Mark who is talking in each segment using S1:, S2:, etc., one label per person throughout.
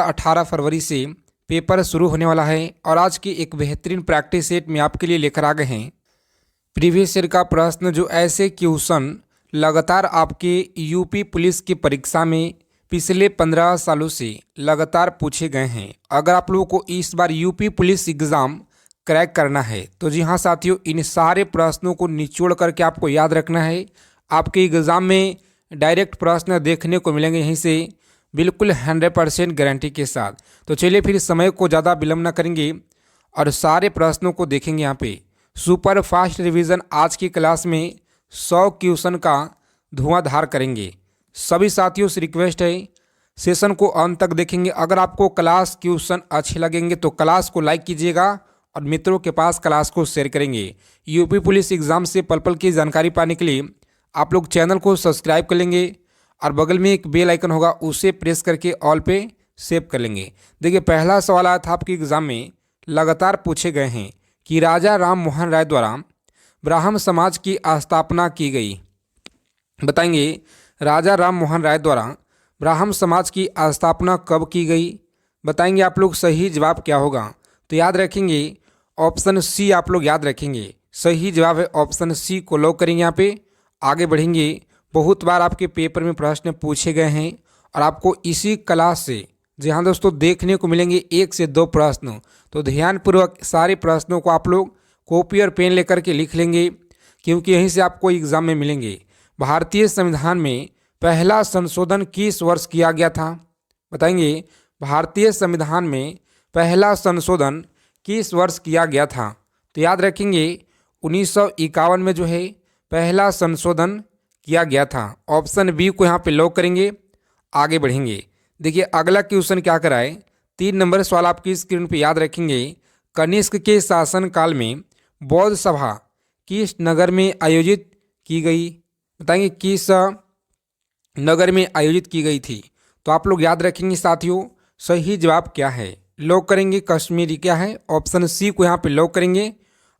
S1: 18 फरवरी से पेपर शुरू होने वाला है और आज की एक बेहतरीन प्रैक्टिस सेट में आपके लिए लेकर आ गए हैं प्रीवियस ईयर का प्रश्न, जो ऐसे क्वेश्चन लगातार आपके यूपी पुलिस की परीक्षा में पिछले 15 सालों से लगातार पूछे गए हैं। अगर आप लोगों को इस बार यूपी पुलिस एग्ज़ाम क्रैक करना है तो जी हाँ साथियों, इन सारे प्रश्नों को निचोड़ करके आपको याद रखना है। आपके एग्ज़ाम में डायरेक्ट प्रश्न देखने को मिलेंगे यहीं से, बिल्कुल 100% गारंटी के साथ। तो चलिए फिर समय को ज़्यादा विलम्ब न करेंगे और सारे प्रश्नों को देखेंगे। यहाँ पे सुपर फास्ट रिवीजन आज की क्लास में 100 क्वेश्चन का धुआंधार करेंगे। सभी साथियों से रिक्वेस्ट है, सेशन को अंत तक देखेंगे। अगर आपको क्लास क्वेश्चन अच्छे लगेंगे तो क्लास को लाइक कीजिएगा और मित्रों के पास क्लास को शेयर करेंगे। यूपी पुलिस एग्ज़ाम से पल पल की जानकारी पाने के लिए आप लोग चैनल को सब्सक्राइब कर लेंगे और बगल में एक बेल आइकन होगा, उसे प्रेस करके ऑल पे सेव कर लेंगे। देखिए, पहला सवाल आया था आपके एग्ज़ाम में, लगातार पूछे गए हैं कि राजा राम मोहन राय द्वारा ब्राह्मण समाज की स्थापना की गई। बताएंगे राजा राम मोहन राय द्वारा ब्राह्मण समाज की स्थापना कब की गई। बताएंगे आप लोग सही जवाब क्या होगा। तो याद रखेंगे ऑप्शन सी, आप लोग याद रखेंगे सही जवाब है ऑप्शन सी को लॉक करेंगे। यहाँ पे आगे बढ़ेंगे। बहुत बार आपके पेपर में प्रश्न पूछे गए हैं और आपको इसी क्लास से जी हाँ दोस्तों देखने को मिलेंगे 1 से 2 प्रश्न। तो ध्यानपूर्वक सारे प्रश्नों को आप लोग कॉपी और पेन लेकर के लिख लेंगे, क्योंकि यहीं से आपको एग्जाम में मिलेंगे। भारतीय संविधान में पहला संशोधन किस वर्ष किया गया था। बताएंगे भारतीय संविधान में पहला संशोधन किस वर्ष किया गया था। तो याद रखेंगे 1951 में जो है पहला संशोधन किया गया था। ऑप्शन बी को यहाँ पे लॉक करेंगे। आगे बढ़ेंगे। देखिए अगला क्वेश्चन क्या कराए, 3 नंबर सवाल आपकी स्क्रीन पे याद रखेंगे। कनिष्क के शासनकाल में बौद्ध सभा किस नगर में आयोजित की गई। बताएंगे किस नगर में आयोजित की गई थी। तो आप लोग याद रखेंगे साथियों सही जवाब क्या है, लॉक करेंगे कश्मीरी क्या है, ऑप्शन सी को यहाँ पे लॉक करेंगे।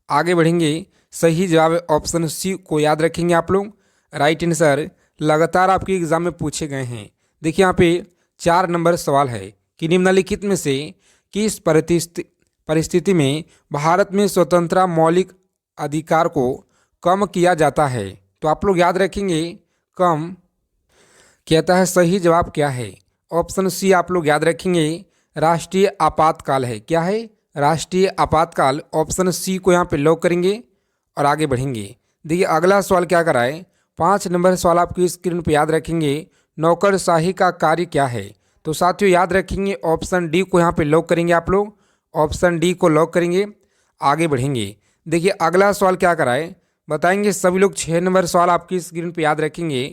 S1: आगे बढ़ेंगे। सही जवाब है ऑप्शन सी को याद रखेंगे आप लोग। राइट आंसर लगातार आपके एग्जाम में पूछे गए हैं। देखिए यहाँ पे 4 नंबर सवाल है कि निम्नलिखित में से किस परिस्थिति में भारत में स्वतंत्रता मौलिक अधिकार को कम किया जाता है। तो आप लोग याद रखेंगे कम कहता है। सही जवाब क्या है, ऑप्शन सी आप लोग याद रखेंगे राष्ट्रीय आपातकाल है। क्या है, राष्ट्रीय आपातकाल। ऑप्शन सी को यहाँ पे लॉक करेंगे और आगे बढ़ेंगे। देखिए अगला सवाल क्या कराए, 5 नंबर सवाल आपकी स्क्रीन पे याद रखेंगे नौकरशाही का कार्य क्या है। तो साथियों याद रखेंगे ऑप्शन डी को यहाँ पे लॉक करेंगे आप लोग। ऑप्शन डी को लॉक करेंगे। आगे बढ़ेंगे। देखिए अगला सवाल क्या कराए, बताएंगे सभी लोग 6 नंबर सवाल आपकी स्क्रीन पे याद रखेंगे।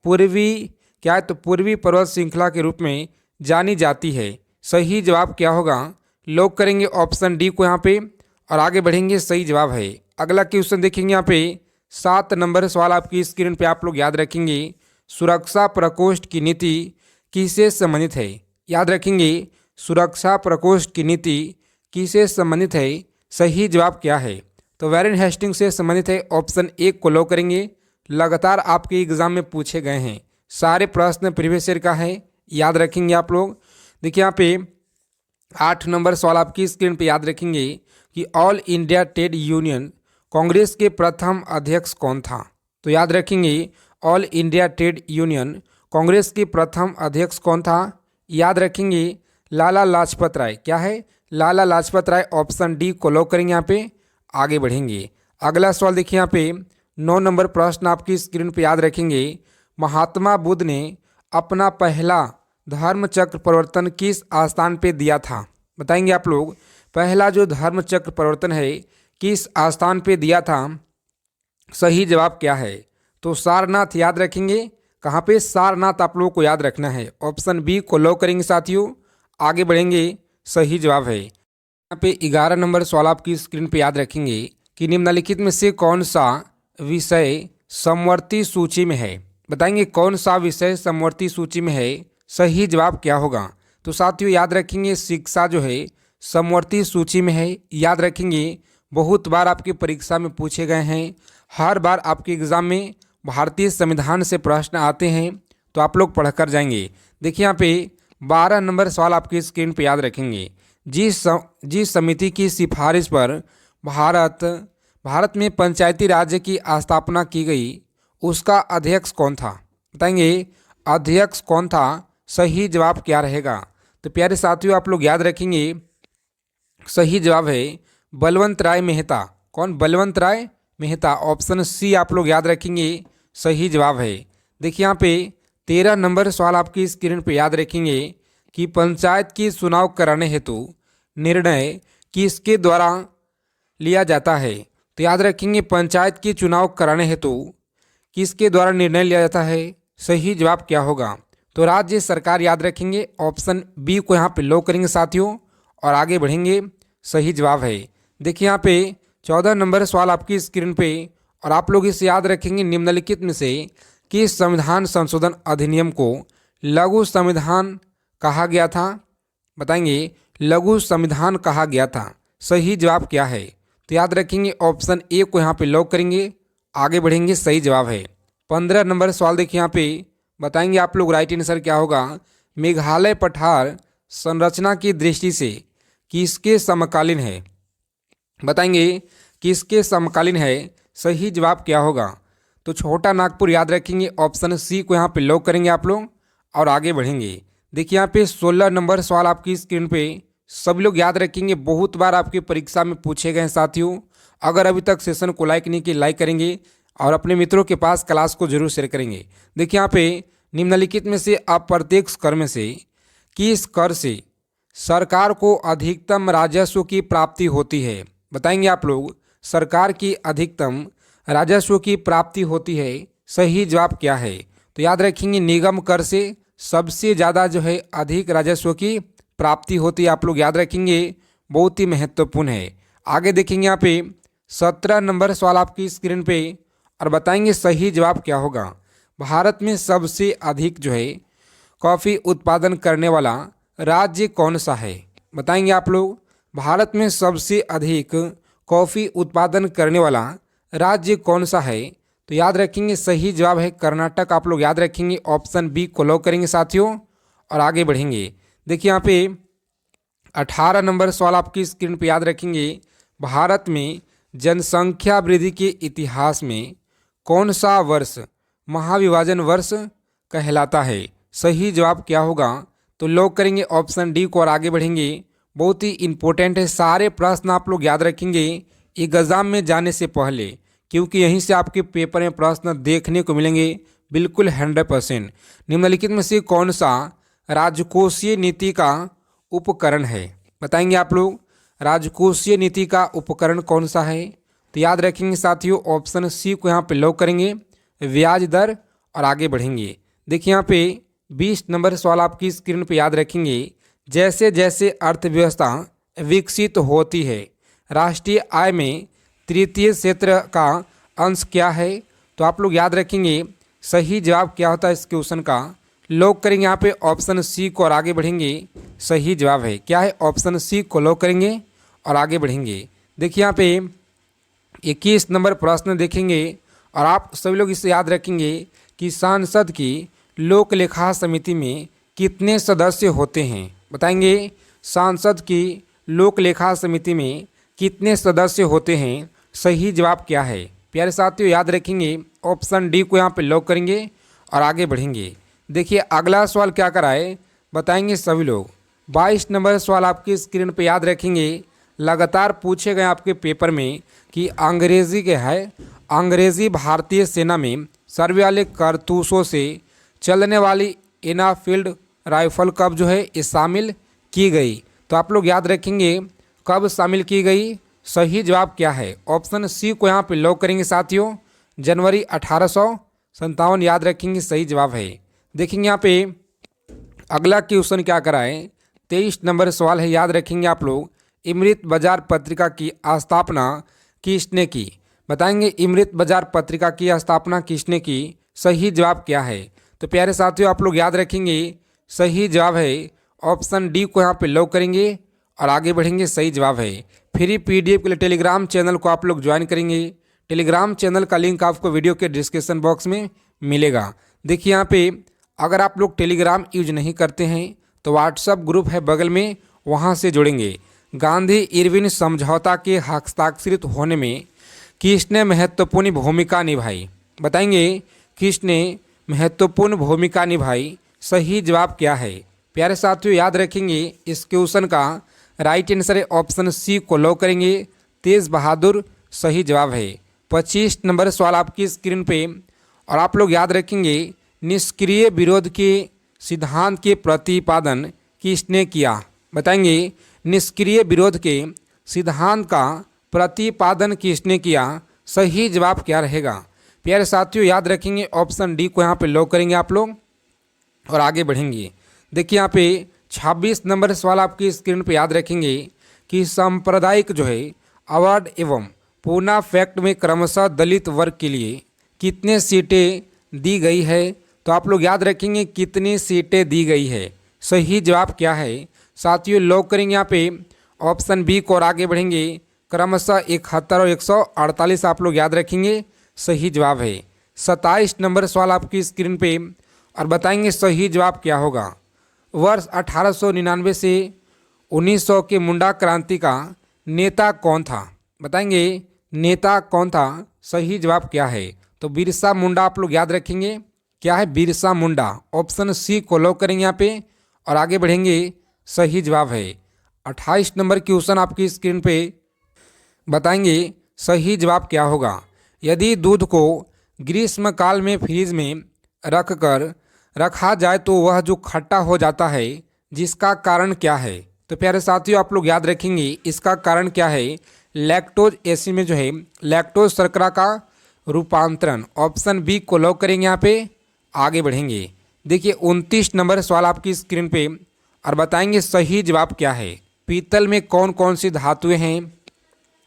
S1: पूर्वी क्या है, तो पूर्वी पर्वत श्रृंखला के रूप में जानी जाती है। सही जवाब क्या होगा, लॉक करेंगे ऑप्शन डी को यहाँ पे और आगे बढ़ेंगे। सही जवाब है। अगला क्वेश्चन देखेंगे यहाँ पे 7 नंबर सवाल आपकी स्क्रीन पे आप लोग याद रखेंगे सुरक्षा प्रकोष्ठ की नीति किससे संबंधित है। याद रखेंगे सुरक्षा प्रकोष्ठ की नीति किससे संबंधित है। सही जवाब क्या है, तो वॉरेन हेस्टिंग्स से संबंधित है। ऑप्शन 1 को लॉक करेंगे। लगातार आपके एग्जाम में पूछे गए हैं, सारे प्रश्न प्रीवियस ईयर का है, याद रखेंगे आप लोग। देखिए यहाँ पे 8 नंबर सवाल आपकी स्क्रीन पे याद रखेंगे कि all India trade union Congress के प्रथम अध्यक्ष कौन था। तो याद रखेंगे all India trade union Congress के प्रथम अध्यक्ष कौन था। याद रखेंगे लाला लाजपत राय। क्या है, लाला लाजपत राय। ऑप्शन डी को लॉक करेंगे यहाँ पे। आगे बढ़ेंगे। अगला सवाल देखिए यहाँ पे 9 नंबर प्रश्न आपकी स्क्रीन पे याद रखेंगे महात्मा बुद्ध ने अपना पहला धर्म चक्र परिवर्तन किस स्थान पे दिया था। बताएंगे आप लोग पहला जो धर्म चक्र परिवर्तन है किस स्थान पे दिया था। सही जवाब क्या है, तो सारनाथ। याद रखेंगे कहाँ पे, सारनाथ आप लोगों को याद रखना है। ऑप्शन बी को लॉक करेंगे साथियों। आगे बढ़ेंगे। सही जवाब है। यहाँ पे 11 नंबर सवाल आपकी स्क्रीन पे याद रखेंगे कि निम्नलिखित में से कौन सा विषय समवर्ती सूची में है। बताएंगे कौन सा विषय समवर्ती सूची में है। सही जवाब क्या होगा, तो साथियों याद रखेंगे शिक्षा जो है समवर्ती सूची में है। याद रखेंगे बहुत बार आपकी परीक्षा में पूछे गए हैं, हर बार आपके एग्जाम में भारतीय संविधान से प्रश्न आते हैं, तो आप लोग पढ़कर जाएंगे। देखिए यहाँ पे 12 नंबर सवाल आपकी स्क्रीन पर याद रखेंगे। जिस समिति की सिफारिश पर भारत में पंचायती राज्य की स्थापना की गई उसका अध्यक्ष कौन था? बताएंगे अध्यक्ष कौन था, सही जवाब क्या रहेगा? तो प्यारे साथियों आप लोग याद रखेंगे सही जवाब है बलवंत राय मेहता। कौन? बलवंत राय मेहता। ऑप्शन सी आप लोग याद रखेंगे सही जवाब है। देखिए यहाँ पे 13 नंबर सवाल आपकी स्क्रीन पे याद रखेंगे कि पंचायत की चुनाव कराने हेतु निर्णय किसके द्वारा लिया जाता है? तो याद रखेंगे पंचायत की चुनाव कराने हेतु किसके द्वारा निर्णय लिया जाता है? सही जवाब क्या होगा? तो राज्य सरकार याद रखेंगे। ऑप्शन बी को यहाँ पे लॉक करेंगे साथियों और आगे बढ़ेंगे। सही जवाब है। देखिए यहाँ पे 14 नंबर सवाल आपकी स्क्रीन पे और आप लोग इसे याद रखेंगे निम्नलिखित में से किस संविधान संशोधन अधिनियम को लघु संविधान कहा गया था? बताएंगे लघु संविधान कहा गया था। सही जवाब क्या है? तो याद रखेंगे ऑप्शन ए को यहाँ पे लॉक करेंगे, आगे बढ़ेंगे। सही जवाब है। 15 नंबर सवाल देखिए यहाँ पे बताएंगे आप लोग राइट आंसर क्या होगा। मेघालय पठार संरचना की दृष्टि से किसके समकालीन है? बताएंगे किसके समकालीन है? सही जवाब क्या होगा? तो छोटा नागपुर याद रखेंगे। ऑप्शन सी को यहाँ पे लॉक करेंगे आप लोग और आगे बढ़ेंगे। देखिए यहाँ पे 16 नंबर सवाल आपकी स्क्रीन पे सभी लोग याद रखेंगे, बहुत बार आपकी परीक्षा में पूछे गए साथियों। अगर अभी तक सेशन को लाइक नहीं किया लाइक करेंगे और अपने मित्रों के पास क्लास को जरूर शेयर करेंगे। देखिए यहाँ पे निम्नलिखित में से अप्रत्यक्ष कर में से किस कर से सरकार को अधिकतम राजस्व की प्राप्ति होती है? बताएंगे आप लोग सरकार की अधिकतम राजस्व की प्राप्ति होती है। सही जवाब क्या है? तो याद रखेंगे निगम कर से सबसे ज़्यादा जो है अधिक राजस्व की प्राप्ति होती है। आप लोग याद रखेंगे, बहुत ही महत्वपूर्ण है। आगे देखेंगे यहाँ पे 17 नंबर सवाल आपकी स्क्रीन पे और बताएंगे सही जवाब क्या होगा। भारत में सबसे अधिक जो है कॉफ़ी उत्पादन करने वाला राज्य कौन सा है? बताएंगे आप लोग भारत में सबसे अधिक कॉफ़ी उत्पादन करने वाला राज्य कौन सा है? तो याद रखेंगे सही जवाब है कर्नाटक। आप लोग याद रखेंगे ऑप्शन बी को लॉक करेंगे साथियों और आगे बढ़ेंगे। देखिए यहाँ पे 18 नंबर सवाल आपकी स्क्रीन पे याद रखेंगे भारत में जनसंख्या वृद्धि के इतिहास में कौन सा वर्ष महाविभाजन वर्ष कहलाता है? सही जवाब क्या होगा? तो लॉक करेंगे ऑप्शन डी को और आगे बढ़ेंगे। बहुत ही इंपॉर्टेंट है, सारे प्रश्न आप लोग याद रखेंगे एग्जाम में जाने से पहले, क्योंकि यहीं से आपके पेपर में प्रश्न देखने को मिलेंगे बिल्कुल 100%। निम्नलिखित में से कौन सा राजकोषीय नीति का उपकरण है? बताएंगे आप लोग राजकोषीय नीति का उपकरण कौन सा है? तो याद रखेंगे साथियों ऑप्शन सी को यहाँ पे लॉक करेंगे, ब्याज दर, और आगे बढ़ेंगे। देखिए यहाँ पे 20 नंबर सवाल आपकी स्क्रीन पे याद रखेंगे जैसे जैसे अर्थव्यवस्था विकसित होती है राष्ट्रीय आय में तृतीय क्षेत्र का अंश क्या है? तो आप लोग याद रखेंगे सही जवाब क्या होता है इस क्वेश्चन का? लॉक करेंगे यहाँ पे ऑप्शन सी को और आगे बढ़ेंगे। सही जवाब है क्या है? ऑप्शन सी को लॉक करेंगे और आगे बढ़ेंगे। देखिए यहाँ पे 21 नंबर प्रश्न देखेंगे और आप सभी लोग इसे याद रखेंगे कि सांसद की लोक लेखा समिति में कितने सदस्य होते हैं? बताएंगे सांसद की लोक लेखा समिति में कितने सदस्य होते हैं? सही जवाब क्या है? प्यारे साथियों याद रखेंगे ऑप्शन डी को यहाँ पे लॉक करेंगे और आगे बढ़ेंगे। देखिए अगला सवाल क्या कराए बताएंगे सभी लोग। 22 नंबर सवाल आपकी स्क्रीन पे याद रखेंगे, लगातार पूछे गए आपके पेपर में कि अंग्रेजी के है अंग्रेजी भारतीय सेना में सर्वव्यापी कारतूसों से चलने वाली एनफील्ड राइफल कब जो है ये शामिल की गई? तो आप लोग याद रखेंगे कब शामिल की गई? सही जवाब क्या है? ऑप्शन सी को यहाँ पे लॉक करेंगे साथियों, जनवरी 1857 याद रखेंगे सही जवाब है। देखेंगे यहाँ पे अगला क्वेश्चन क्या कराए 23 नंबर सवाल है, याद रखेंगे आप लोग अमृत बाजार पत्रिका की स्थापना किसने की? बताएंगे अमृत बाजार पत्रिका की स्थापना किसने की? सही जवाब क्या है? तो प्यारे साथियों आप लोग याद रखेंगे सही जवाब है ऑप्शन डी को यहाँ पे लॉक करेंगे और आगे बढ़ेंगे। सही जवाब है। फ्री पीडीएफ के लिए टेलीग्राम चैनल को आप लोग ज्वाइन करेंगे। टेलीग्राम चैनल का लिंक आपको वीडियो के डिस्क्रिप्शन बॉक्स में मिलेगा। देखिए यहाँ पे अगर आप लोग टेलीग्राम यूज नहीं करते हैं तो व्हाट्सएप ग्रुप है बगल में, वहाँ से जुड़ेंगे। गांधी इरविन समझौता के हस्ताक्षरित होने में किसने महत्वपूर्ण भूमिका निभाई? बताएंगे किसने महत्वपूर्ण भूमिका निभाई। सही जवाब क्या है? प्यारे साथियों याद रखेंगे इस क्वेश्चन का राइट आंसर है ऑप्शन सी को लॉक करेंगे, तेज बहादुर सही जवाब है। 25 नंबर सवाल आपकी स्क्रीन पे, और आप लोग याद रखेंगे निष्क्रिय विरोध के सिद्धांत के प्रतिपादन किसने किया? बताएंगे निष्क्रिय विरोध के सिद्धांत का प्रतिपादन किसने किया? सही जवाब क्या रहेगा? प्यारे साथियों याद रखेंगे ऑप्शन डी को यहाँ पे लॉक करेंगे आप लोग और आगे बढ़ेंगे। देखिए यहाँ पे 26 नंबर सवाल आपकी स्क्रीन पे याद रखेंगे कि सांप्रदायिक जो है अवार्ड एवं पूना फैक्ट में क्रमशः दलित वर्ग के लिए कितने सीटें दी गई है? तो आप लोग याद रखेंगे कितनी सीटें दी गई है। सही जवाब क्या है साथियों? लॉक करेंगे यहाँ पे ऑप्शन बी को और आगे बढ़ेंगे। क्रमशः 71 और 148 आप लोग याद रखेंगे सही जवाब है। 27 नंबर सवाल आपकी स्क्रीन पे, और बताएंगे सही जवाब क्या होगा। वर्ष 1899 से 1900 के मुंडा क्रांति का नेता कौन था? बताएंगे नेता कौन था? सही जवाब क्या है? तो बिरसा मुंडा आप लोग याद रखेंगे। क्या है? बिरसा मुंडा। ऑप्शन सी को लॉक करेंगे यहाँ पे और आगे बढ़ेंगे। सही जवाब है। 28 नंबर क्वेश्चन आपकी स्क्रीन पे, बताएंगे सही जवाब क्या होगा। यदि दूध को ग्रीष्म काल में फ्रीज में रखा जाए तो वह जो खट्टा हो जाता है, जिसका कारण क्या है? तो प्यारे साथियों आप लोग याद रखेंगे इसका कारण क्या है। लैक्टोज एसिड में जो है लैक्टोज शर्करा का रूपांतरण। ऑप्शन बी को लॉक करेंगे यहाँ पे, आगे बढ़ेंगे। देखिए 29 नंबर सवाल आपकी स्क्रीन पे, और बताएंगे सही जवाब क्या है। पीतल में कौन कौन सी धातुएं हैं?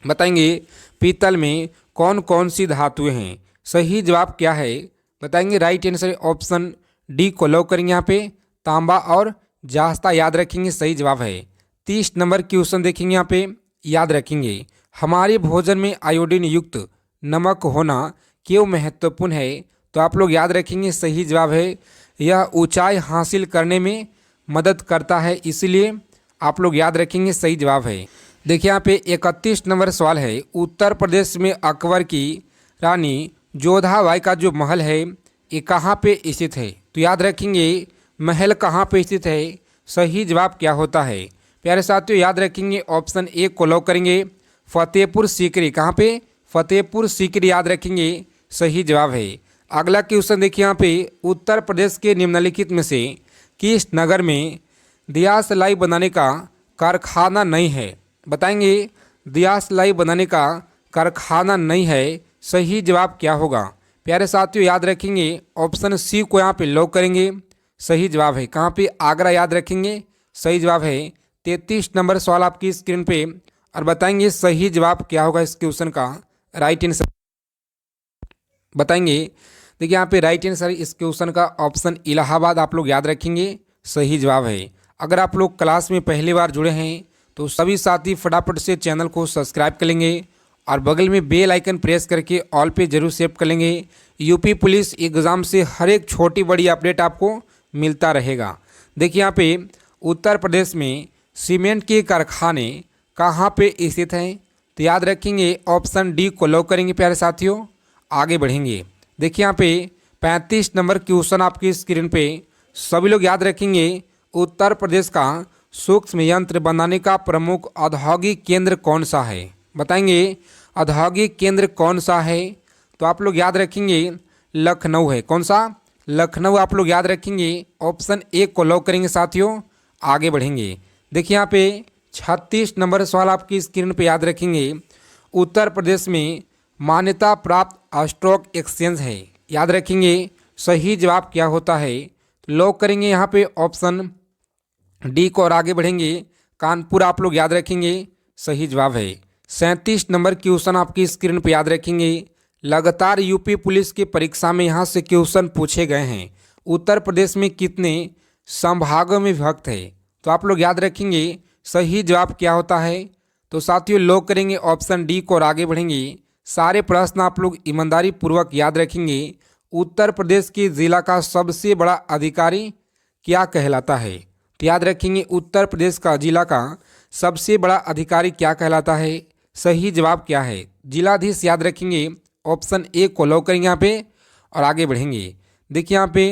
S1: बताएंगे पीतल में कौन कौन सी धातुएं हैं। सही जवाब क्या है? बताएंगे राइट आंसर ऑप्शन डी को लॉक करेंगे यहाँ पे, तांबा और जास्ता याद रखेंगे सही जवाब है। 30 नंबर क्वेश्चन देखेंगे यहाँ पे, याद रखेंगे हमारे भोजन में आयोडीन युक्त नमक होना क्यों महत्वपूर्ण है? तो आप लोग याद रखेंगे सही जवाब है यह ऊंचाई हासिल करने में मदद करता है, इसलिए आप लोग याद रखेंगे सही जवाब है। देखिए यहाँ पे 31 नंबर सवाल है। उत्तर प्रदेश में अकबर की रानी जोधाबाई का जो महल है ये कहाँ पे स्थित है? तो याद रखेंगे महल कहाँ पे स्थित है। सही जवाब क्या होता है? प्यारे साथियों याद रखेंगे ऑप्शन ए को लॉक करेंगे, फतेहपुर सीकरी। कहाँ पे? फतेहपुर सीकरी याद रखेंगे सही जवाब है। अगला क्वेश्चन देखिए यहाँ पे, उत्तर प्रदेश के निम्नलिखित में से किस नगर में दियासलाई बनाने का कारखाना नहीं है? बताएंगे दियासलाई बनाने का कारखाना नहीं है। सही जवाब क्या होगा? प्यारे साथियों याद रखेंगे ऑप्शन सी को यहाँ पे लॉक करेंगे, सही जवाब है। कहाँ पे? आगरा याद रखेंगे सही जवाब है। 33 नंबर सवाल आपकी स्क्रीन पे, और बताएंगे सही जवाब क्या होगा इस क्वेश्चन का। राइट आंसर बताएंगे। देखिए यहाँ पे राइट आंसर इस क्वेश्चन का ऑप्शन इलाहाबाद आप लोग याद रखेंगे सही जवाब है। अगर आप लोग क्लास में पहली बार जुड़े हैं तो सभी साथी फटाफट से चैनल को सब्सक्राइब कर लेंगे और बगल में बेल आइकन प्रेस करके ऑल पे जरूर सेव कर लेंगे। यूपी पुलिस एग्ज़ाम से हर एक छोटी बड़ी अपडेट आपको मिलता रहेगा। देखिए यहाँ पे उत्तर प्रदेश में सीमेंट के कारखाने कहाँ पे स्थित हैं? तो याद रखेंगे ऑप्शन डी को लॉक करेंगे प्यारे साथियों, आगे बढ़ेंगे। देखिए यहाँ पे 35 नंबर क्वेश्चन आपकी स्क्रीन पे, सभी लोग याद रखेंगे उत्तर प्रदेश का सूक्ष्म यंत्र बनाने का प्रमुख औद्योगिक केंद्र कौन सा है? बताएंगे औद्योगिक केंद्र कौन सा है? तो आप लोग याद रखेंगे लखनऊ है। कौन सा? लखनऊ आप लोग याद रखेंगे। ऑप्शन ए को लॉक करेंगे साथियों, आगे बढ़ेंगे। देखिए यहाँ पे 36 नंबर सवाल आपकी स्क्रीन पे, याद रखेंगे उत्तर प्रदेश में मान्यता प्राप्त स्टॉक एक्सचेंज है। याद रखेंगे सही जवाब क्या होता है? लॉक करेंगे यहाँ पे ऑप्शन डी को और आगे बढ़ेंगे। कानपुर आप लोग याद रखेंगे सही जवाब है। 37 नंबर क्वेश्चन आपकी स्क्रीन पे, याद रखेंगे लगातार यूपी पुलिस की परीक्षा में यहाँ से क्वेश्चन पूछे गए हैं। उत्तर प्रदेश में कितने संभागों में विभक्त है? तो आप लोग याद रखेंगे सही जवाब क्या होता है? तो साथियों लॉक करेंगे ऑप्शन डी को और आगे बढ़ेंगे। सारे प्रश्न आप लोग ईमानदारी पूर्वक याद रखेंगे। उत्तर प्रदेश के जिला का सबसे बड़ा अधिकारी क्या कहलाता है? तो याद रखेंगे उत्तर प्रदेश का जिला का सबसे बड़ा अधिकारी क्या कहलाता है? सही जवाब क्या है? जिलाधीश याद रखेंगे, ऑप्शन ए को लॉक करेंगे यहाँ पे और आगे बढ़ेंगे। देखिए यहाँ पे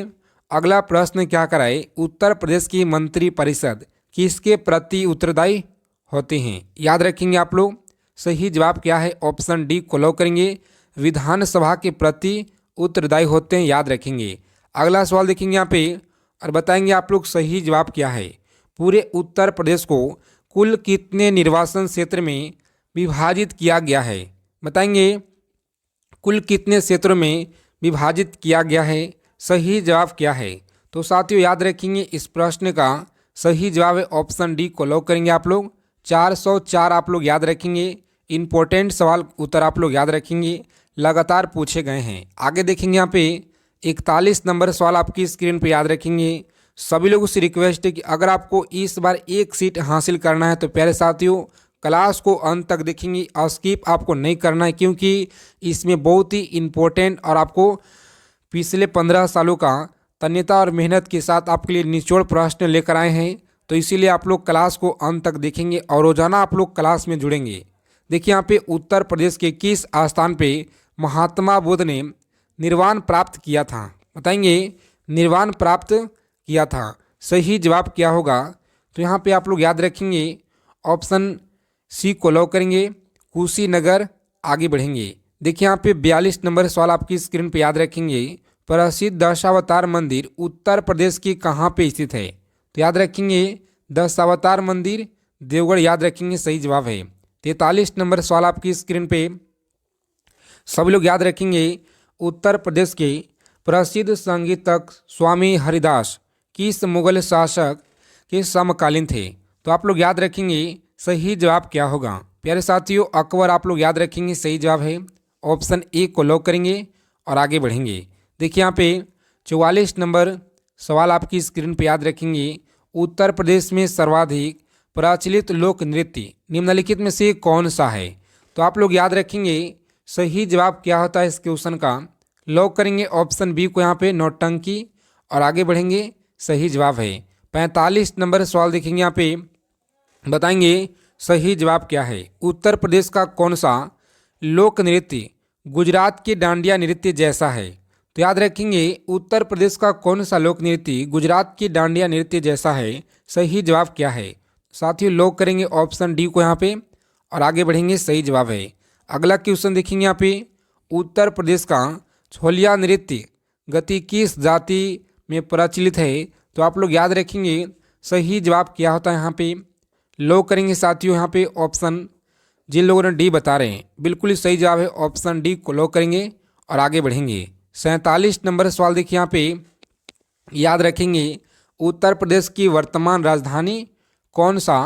S1: अगला प्रश्न क्या कराए, उत्तर प्रदेश की मंत्री परिषद किसके प्रति उत्तरदायी होते हैं? याद रखेंगे आप लोग, सही जवाब क्या है? ऑप्शन डी को लॉक करेंगे, विधानसभा के प्रति उत्तरदायी होते हैं, याद रखेंगे। अगला सवाल देखेंगे यहाँ पे और बताएंगे आप लोग सही जवाब क्या है। पूरे उत्तर प्रदेश को कुल कितने निर्वाचन क्षेत्र में विभाजित किया गया है? बताएंगे कुल कितने क्षेत्रों में विभाजित किया गया है? सही जवाब क्या है? तो साथियों याद रखेंगे इस प्रश्न का सही जवाब है ऑप्शन डी को लॉक करेंगे आप लोग। 404 आप लोग याद रखेंगे। इंपॉर्टेंट सवाल उत्तर आप लोग याद रखेंगे, लगातार पूछे गए हैं। आगे देखेंगे यहाँ पे 41 नंबर सवाल आपकी स्क्रीन पे याद रखेंगे। सभी लोगों से रिक्वेस्ट है कि अगर आपको इस बार एक सीट हासिल करना है तो प्यारे साथियों क्लास को अंत तक देखेंगे, स्किप आपको नहीं करना है, क्योंकि इसमें बहुत ही इम्पोर्टेंट और आपको पिछले 15 सालों का तन्यता और मेहनत के साथ आपके लिए निचोड़ प्रश्न लेकर आए हैं। तो इसीलिए आप लोग क्लास को अंत तक देखेंगे और रोजाना आप लोग क्लास में जुड़ेंगे। देखिए यहाँ पे उत्तर प्रदेश के किस स्थान पे महात्मा बुद्ध ने निर्वाण प्राप्त किया था? बताएंगे निर्वाण प्राप्त किया था, सही जवाब क्या होगा? तो यहाँ पे आप लोग याद रखेंगे ऑप्शन सी को लॉक करेंगे, कुशीनगर। आगे बढ़ेंगे। देखिए यहाँ पे 42 नंबर सवाल आपकी स्क्रीन पे याद रखेंगे। प्रसिद्ध दशावतार मंदिर उत्तर प्रदेश की कहाँ पे स्थित है? तो याद रखेंगे दशावतार मंदिर देवगढ़, याद रखेंगे, सही जवाब है। 43 नंबर सवाल आपकी स्क्रीन पे सभी लोग याद रखेंगे उत्तर प्रदेश के प्रसिद्ध संगीतक स्वामी हरिदास किस मुगल शासक के समकालीन थे? तो आप लोग याद रखेंगे सही जवाब क्या होगा? प्यारे साथियों अकबर आप लोग याद रखेंगे, सही जवाब है। ऑप्शन ए को लॉक करेंगे और आगे बढ़ेंगे। देखिए यहाँ पे 44 नंबर सवाल आपकी स्क्रीन पे याद रखेंगे। उत्तर प्रदेश में सर्वाधिक प्रचलित लोक नृत्य निम्नलिखित में से कौन सा है? तो आप लोग याद रखेंगे सही जवाब क्या होता है इस क्वेश्चन का? लॉक करेंगे ऑप्शन बी को यहाँ पे, नौटंकी, और आगे बढ़ेंगे, सही जवाब है। 45 नंबर सवाल देखेंगे यहाँ पे, बताएंगे सही जवाब क्या है। उत्तर प्रदेश का कौन सा लोक नृत्य गुजरात के डांडिया नृत्य जैसा है? तो याद रखेंगे उत्तर प्रदेश का कौन सा लोक नृत्य गुजरात की डांडिया नृत्य जैसा है? सही जवाब क्या है? साथियों लॉक करेंगे ऑप्शन डी को यहाँ पे और आगे बढ़ेंगे, सही जवाब है। अगला क्वेश्चन देखेंगे यहाँ पे, उत्तर प्रदेश का छोलिया नृत्य गति किस जाति में प्रचलित है? तो आप लोग याद रखेंगे सही जवाब क्या होता है यहाँ पे? लॉक करेंगे साथियों यहाँ पे ऑप्शन, जिन लोगों ने डी बता रहे हैं बिल्कुल ही सही जवाब है, ऑप्शन डी को लॉक करेंगे और आगे बढ़ेंगे। 47 नंबर सवाल देखिए यहाँ पे, याद रखेंगे उत्तर प्रदेश की वर्तमान राजधानी कौन सा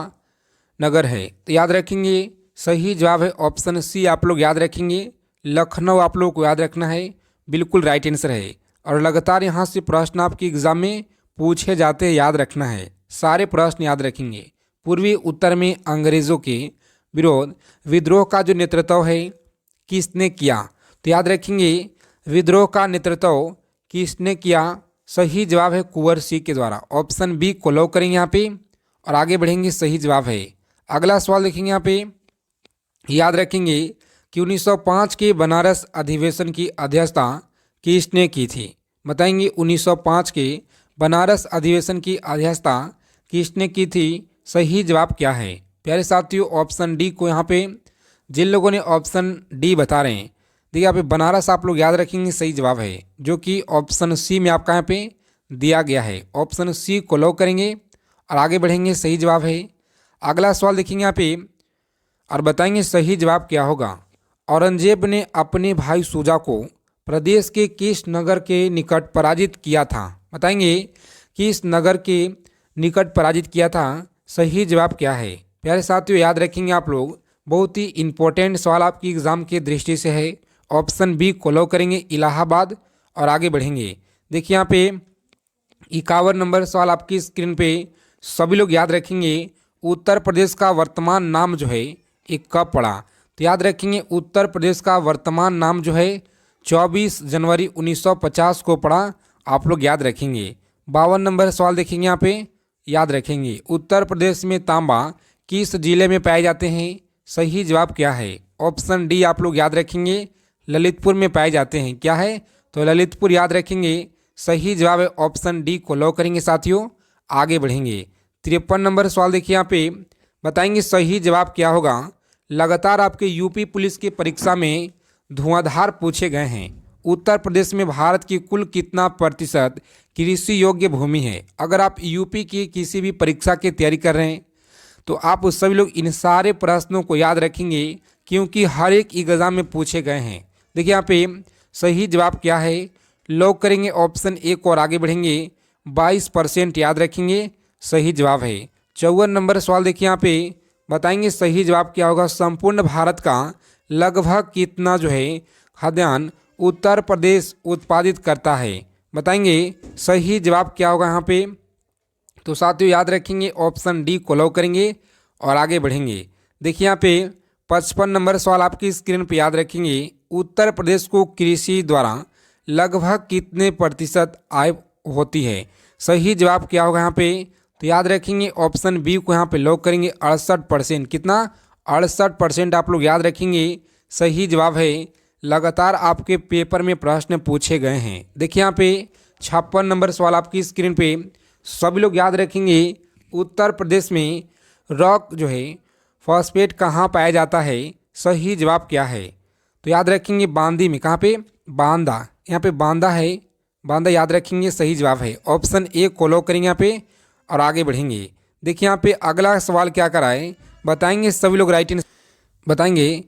S1: नगर है? तो याद रखेंगे सही जवाब है ऑप्शन सी आप लोग याद रखेंगे, लखनऊ आप लोग को याद रखना है, बिल्कुल राइट आंसर है। और लगातार यहाँ से प्रश्न आपके एग्जाम में पूछे जाते हैं, याद रखना है, सारे प्रश्न याद रखेंगे। पूर्वी उत्तर में अंग्रेजों के विरोध विद्रोह का जो नेतृत्व है किसने किया? तो याद रखेंगे विद्रोह का नेतृत्व किसने किया? सही जवाब है कुंवर सिंह के द्वारा, ऑप्शन बी को लॉक करेंगे यहाँ पे और आगे बढ़ेंगे, सही जवाब है। अगला सवाल देखेंगे यहाँ पे, याद रखेंगे कि 1905 के बनारस अधिवेशन की अध्यक्षता किसने की थी? बताएंगे 1905 के बनारस अधिवेशन की अध्यक्षता किसने की थी? सही जवाब क्या है? प्यारे साथियों ऑप्शन डी को यहाँ पे, जिन लोगों ने ऑप्शन डी बता रहे हैं देखिए यहाँ पे बनारस आप लोग याद रखेंगे, सही जवाब है, जो कि ऑप्शन सी में आपका यहाँ पे दिया गया है। ऑप्शन सी को लॉक करेंगे और आगे बढ़ेंगे, सही जवाब है। अगला सवाल देखेंगे यहाँ पे और बताएंगे सही जवाब क्या होगा। औरंगजेब ने अपने भाई शुजा को प्रदेश के किस नगर के निकट पराजित किया था? बताएंगे किस नगर के निकट पराजित किया था? सही जवाब क्या है? प्यारे साथियों याद रखेंगे आप लोग, बहुत ही इंपॉर्टेंट सवाल आपकी एग्जाम की दृष्टि से है। ऑप्शन बी को लॉक करेंगे, इलाहाबाद, और आगे बढ़ेंगे। देखिए यहाँ पे 51 नंबर सवाल आपकी स्क्रीन पे सभी लोग याद रखेंगे, उत्तर प्रदेश का वर्तमान नाम जो है एक कब पड़ा? तो याद रखेंगे उत्तर प्रदेश का वर्तमान नाम जो है 24 जनवरी 1950 को पड़ा, आप लोग याद रखेंगे। 52 नंबर सवाल देखेंगे यहाँ पे, याद रखेंगे। उत्तर प्रदेश में तांबा किस जिले में पाए जाते हैं? सही जवाब क्या है? ऑप्शन डी आप लोग याद रखेंगे, ललितपुर में पाए जाते हैं। क्या है? तो ललितपुर याद रखेंगे। सही जवाब है ऑप्शन डी को लॉक करेंगे साथियों। आगे बढ़ेंगे। 53 नंबर सवाल देखिए यहाँ पे, बताएंगे सही जवाब क्या होगा। लगातार आपके यूपी पुलिस की परीक्षा में धुआंधार पूछे गए हैं। उत्तर प्रदेश में भारत की कुल कितना प्रतिशत कृषि योग्य भूमि है? अगर आप यूपी की किसी भी परीक्षा की तैयारी कर रहे हैं तो आप उस सभी लोग इन सारे प्रश्नों को याद रखेंगे, क्योंकि हर एक एग्जाम में पूछे गए हैं। देखिए यहाँ पे सही जवाब क्या है, लॉक करेंगे ऑप्शन ए को और आगे बढ़ेंगे। 22% याद रखेंगे, सही जवाब है। 54 नंबर सवाल देखिए यहाँ पे, बताएंगे सही जवाब क्या होगा। संपूर्ण भारत का लगभग कितना जो है खाद्यान्न उत्तर प्रदेश उत्पादित करता है? बताएंगे सही जवाब क्या होगा यहाँ पे। तो साथियों याद रखेंगे ऑप्शन डी को लॉक करेंगे और आगे बढ़ेंगे। देखिए यहाँ पे 55 नंबर सवाल आपकी स्क्रीन पे याद रखेंगे। उत्तर प्रदेश को कृषि द्वारा लगभग कितने प्रतिशत आय होती है? सही जवाब क्या होगा यहाँ पे। तो याद रखेंगे ऑप्शन बी को यहाँ पे लॉक करेंगे। 68%। कितना? 68% आप लोग याद रखेंगे, सही जवाब है। लगातार आपके पेपर में प्रश्न पूछे गए हैं। देखिए यहाँ पे 56 नंबर सवाल आपकी स्क्रीन पे, सभी लोग याद रखेंगे उत्तर प्रदेश में रॉक जो है फॉस्फेट कहाँ पाया जाता है? सही जवाब क्या है? तो याद रखेंगे बांदी में। कहाँ पे? बांदा। यहाँ पे बांदा है, बांदा याद रखेंगे, सही जवाब है। ऑप्शन ए को लॉक करेंगे यहाँ पे और आगे बढ़ेंगे। देखिए यहाँ पे अगला सवाल क्या कराए, बताएंगे सभी लोग राइट इन बताएंगे।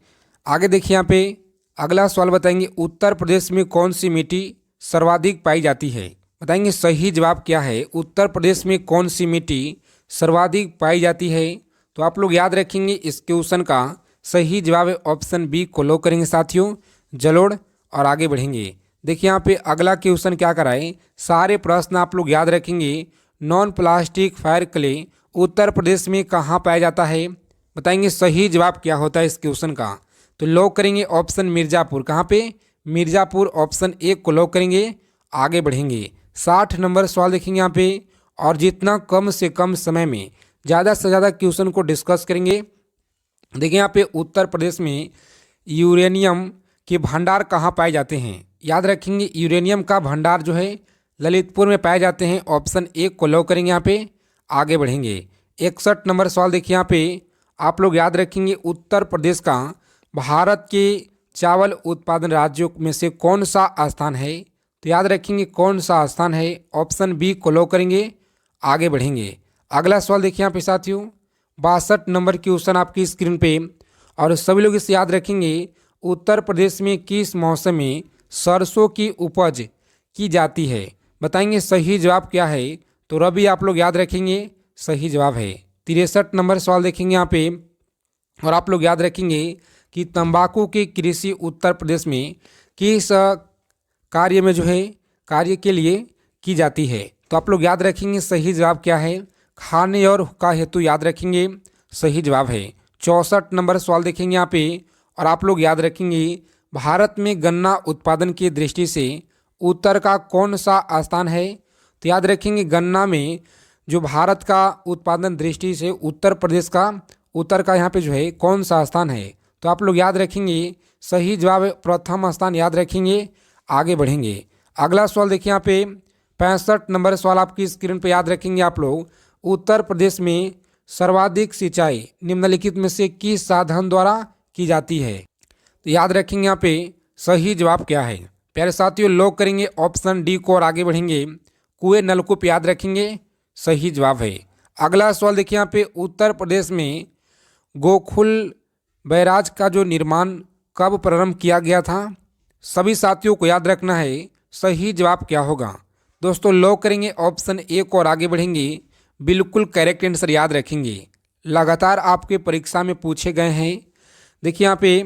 S1: आगे देखिए यहाँ पे अगला सवाल बताएंगे, उत्तर प्रदेश में कौन सी मिट्टी सर्वाधिक पाई जाती है? बताएंगे सही जवाब क्या है। उत्तर प्रदेश में कौन सी मिट्टी सर्वाधिक पाई जाती है? तो आप लोग याद रखेंगे इस क्वेश्चन का सही जवाब है ऑप्शन बी को लॉक करेंगे साथियों, जलोढ़। और आगे बढ़ेंगे। देखिए यहाँ पे अगला क्वेश्चन क्या कराए, सारे प्रश्न आप लोग याद रखेंगे। Non plastic fire clay Uttar Pradesh में कहाँ पाया जाता है? बताएंगे सही जवाब क्या होता है इस क्वेश्चन का। तो लॉक करेंगे ऑप्शन मिर्ज़ापुर। कहाँ पे? मिर्ज़ापुर। ऑप्शन ए को लॉक करेंगे, आगे बढ़ेंगे। 60 नंबर सवाल देखेंगे यहाँ पे, और जितना कम से कम समय में ज़्यादा से ज़्यादा क्वेश्चन को डिस्कस करेंगे। देखिए यहाँ पे उत्तर प्रदेश में यूरेनियम के भंडार कहाँ पाए जाते हैं? याद रखेंगे यूरेनियम का भंडार जो है ललितपुर में पाए जाते हैं। ऑप्शन ए को लॉक करेंगे यहाँ पे, आगे बढ़ेंगे। 61 नंबर सवाल देखिए यहाँ पे, आप लोग याद रखेंगे उत्तर प्रदेश का भारत के चावल उत्पादन राज्यों में से कौन सा स्थान है? तो याद रखेंगे कौन सा स्थान है। ऑप्शन बी को लॉक करेंगे, आगे बढ़ेंगे। अगला सवाल देखिए यहाँ पे साथियों, 62 नंबर क्वेश्चन आपकी स्क्रीन पे, और सभी लोग इसे याद रखेंगे। उत्तर प्रदेश में किस मौसम में सरसों की उपज की जाती है? बताएंगे सही जवाब क्या है। तो रबी आप लोग याद रखेंगे, सही जवाब है। 63 नंबर सवाल देखेंगे यहाँ पे, और आप लोग याद रखेंगे कि तंबाकू की कृषि उत्तर प्रदेश में किस कार्य में जो है कार्य के लिए की जाती है? तो आप लोग याद रखेंगे सही जवाब क्या है। खाने और हुक्का हेतु याद रखेंगे, सही जवाब है। 64 नंबर सवाल देखेंगे यहाँ पे, और आप लोग याद रखेंगे भारत में गन्ना उत्पादन की दृष्टि से उत्तर का कौन सा स्थान है? तो याद रखेंगे गन्ना में जो भारत का उत्पादन दृष्टि से उत्तर प्रदेश का उत्तर का यहाँ पे जो है कौन सा स्थान है? तो आप लोग याद रखेंगे सही जवाब है प्रथम स्थान, याद रखेंगे, आगे बढ़ेंगे। अगला सवाल देखिए यहाँ पे 65 नंबर सवाल आपकी स्क्रीन पे, याद रखेंगे आप लोग उत्तर प्रदेश में सर्वाधिक सिंचाई निम्नलिखित में से किस साधन द्वारा की जाती है? तो याद रखेंगे यहाँ पे सही जवाब क्या है। प्यारे साथियों लॉक करेंगे ऑप्शन डी को और आगे बढ़ेंगे। कुएं नलकूप याद रखेंगे, सही जवाब है। अगला सवाल देखिए यहाँ पे, उत्तर प्रदेश में गोकुल बैराज का जो निर्माण कब प्रारंभ किया गया था? सभी साथियों को याद रखना है सही जवाब क्या होगा। दोस्तों लॉक करेंगे ऑप्शन ए को और आगे बढ़ेंगे। बिल्कुल करेक्ट आंसर याद रखेंगे, लगातार आपके परीक्षा में पूछे गए हैं। देखिए यहाँ पे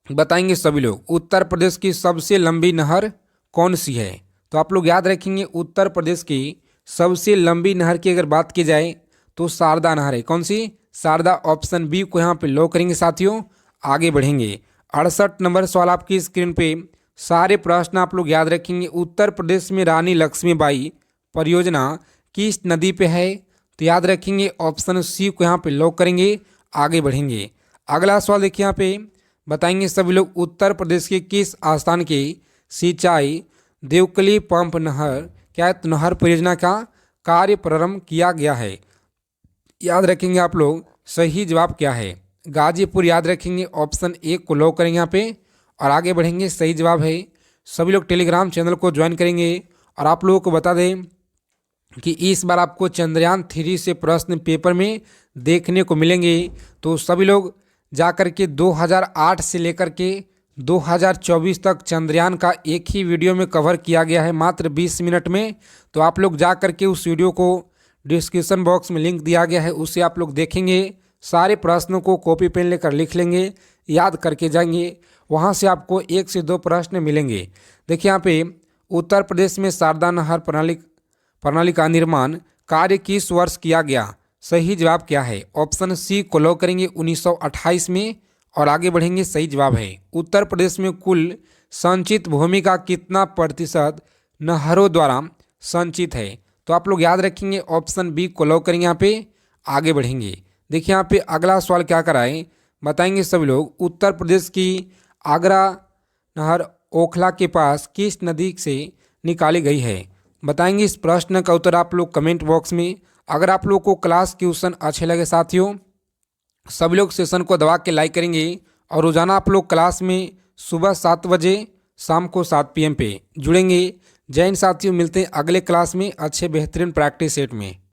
S1: बताएंगे सभी लोग उत्तर प्रदेश की सबसे लंबी नहर कौन सी है? तो आप लोग याद रखेंगे उत्तर प्रदेश की सबसे लंबी नहर की अगर बात की जाए तो शारदा नहर है। कौन सी? शारदा। ऑप्शन बी को यहाँ पे लॉक करेंगे साथियों, आगे बढ़ेंगे। 68 नंबर सवाल आपकी स्क्रीन पे, सारे प्रश्न आप लोग याद रखेंगे। उत्तर प्रदेश में रानी लक्ष्मीबाई परियोजना किस नदी पे है? तो याद रखेंगे ऑप्शन सी को यहाँ पे लॉक करेंगे, आगे बढ़ेंगे। अगला सवाल देखिए यहाँ पे बताएंगे सभी लोग उत्तर प्रदेश के किस स्थान के सिंचाई देवकली पंप नहर क्या है नहर परियोजना का कार्य प्रारंभ किया गया है। याद रखेंगे आप लोग सही जवाब क्या है, गाजीपुर याद रखेंगे ऑप्शन ए को लॉक करेंगे यहाँ पे और आगे बढ़ेंगे। सही जवाब है। सभी लोग टेलीग्राम चैनल को ज्वाइन करेंगे और आप लोगों को बता दें कि इस बार आपको चंद्रयान 3 से प्रश्न पेपर में देखने को मिलेंगे। तो सभी लोग जा कर के 2008 से लेकर के 2024 तक चंद्रयान का एक ही वीडियो में कवर किया गया है मात्र 20 मिनट में। तो आप लोग जा कर के उस वीडियो को डिस्क्रिप्शन बॉक्स में लिंक दिया गया है, उससे आप लोग देखेंगे, सारे प्रश्नों को कॉपी पेन लेकर लिख लेंगे, याद करके जाएंगे, वहाँ से आपको 1 से 2 प्रश्न मिलेंगे। देखिए यहाँ पे उत्तर प्रदेश में शारदा नहर प्रणाली का निर्माण कार्य किस वर्ष किया गया। सही जवाब क्या है, ऑप्शन सी को लॉक करेंगे 1928 में और आगे बढ़ेंगे। सही जवाब है उत्तर प्रदेश में कुल संचित भूमि का कितना प्रतिशत नहरों द्वारा संचित है। तो आप लोग याद रखेंगे ऑप्शन बी को लॉक करेंगे, यहाँ पे आगे बढ़ेंगे। देखिए यहाँ पे अगला सवाल क्या कराए बताएंगे सभी लोग उत्तर प्रदेश की आगरा नहर ओखला के पास किस नदी से निकाली गई है। बताएंगे इस प्रश्न का उत्तर आप लोग कमेंट बॉक्स में। अगर आप लोग को क्लास क्वेश्चन अच्छे लगे साथियों, सभी लोग सेशन को दबा के लाइक करेंगे और रोजाना आप लोग क्लास में सुबह 7 बजे शाम को 7 PM पे जुड़ेंगे। जय हिंद साथियों, मिलते हैं अगले क्लास में अच्छे बेहतरीन प्रैक्टिस सेट में।